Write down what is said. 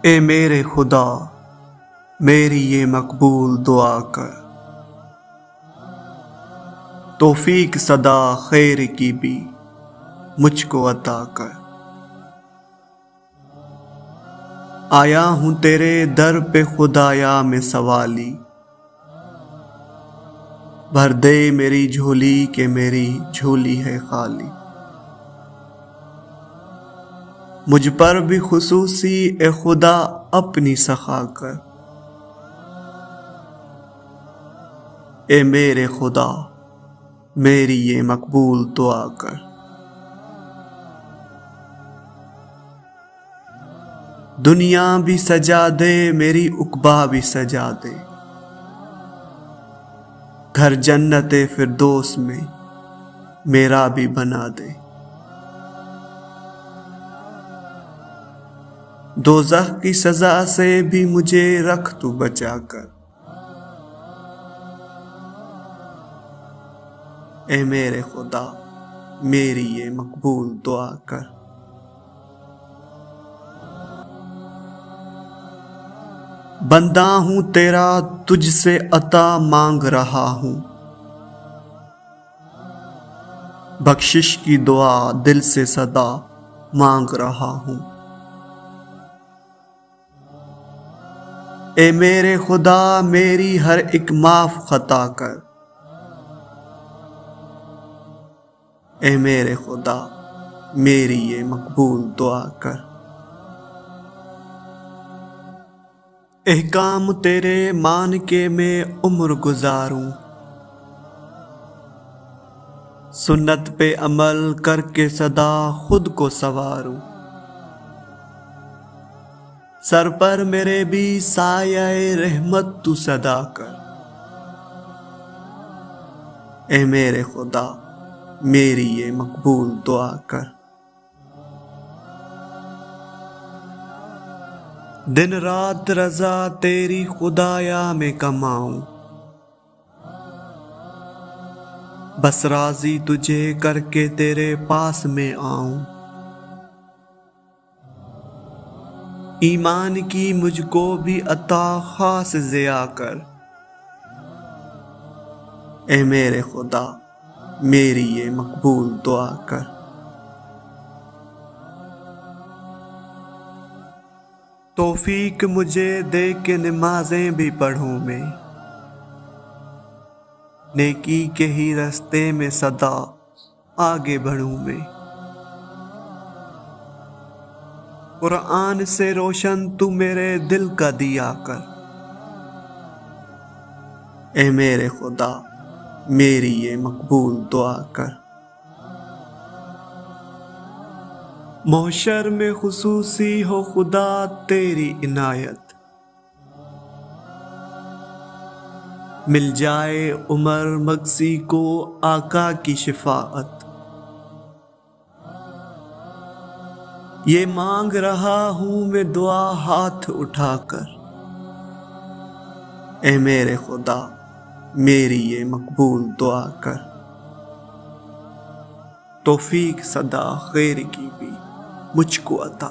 اے میرے خدا میری یہ مقبول دعا کر، توفیق صدا خیر کی بھی مجھ کو عطا کر۔ آیا ہوں تیرے در پہ خدایا میں سوالی، بھر دے میری جھولی کہ میری جھولی ہے خالی۔ مجھ پر بھی خصوصی اے خدا اپنی سخا کر، اے میرے خدا میری یہ مقبول دعا کر۔ دنیا بھی سجا دے میری عقبیٰ بھی سجا دے، گھر جنت فردوس میں میرا بھی بنا دے۔ دوزخ کی سزا سے بھی مجھے رکھ تو بچا کر، اے میرے خدا میری یہ مقبول دعا کر۔ بندہ ہوں تیرا تجھ سے عطا مانگ رہا ہوں، بخشش کی دعا دل سے صدا مانگ رہا ہوں۔ اے میرے خدا میری ہر ایک معاف خطا کر، اے میرے خدا میری یہ مقبول دعا کر۔ احکام تیرے مان کے میں عمر گزاروں، سنت پہ عمل کر کے سدا خود کو سنواروں۔ سر پر میرے بھی سایہ رحمت تو صدا کر، اے میرے خدا میری یہ مقبول دعا کر۔ دن رات رضا تیری خدایا میں کماؤں، بس راضی تجھے کر کے تیرے پاس میں آؤں۔ ایمان کی مجھ کو بھی عطا خاص ضیا کر، اے میرے خدا میری یہ مقبول دعا کر۔ توفیق مجھے دے کے نمازیں بھی پڑھوں میں، نیکی کے ہی راستے میں سدا آگے بڑھوں میں۔ قرآن سے روشن تو میرے دل کا دیا کر، اے میرے خدا میری یہ مقبول دعا کر۔ محشر میں خصوصی ہو خدا تیری عنایت، مل جائے عمر مگسی کو آقا کی شفاعت۔ یہ مانگ رہا ہوں میں دعا ہاتھ اٹھا کر، اے میرے خدا میری یہ مقبول دعا کر۔ توفیق صدا خیر کی بھی مجھ کو عطا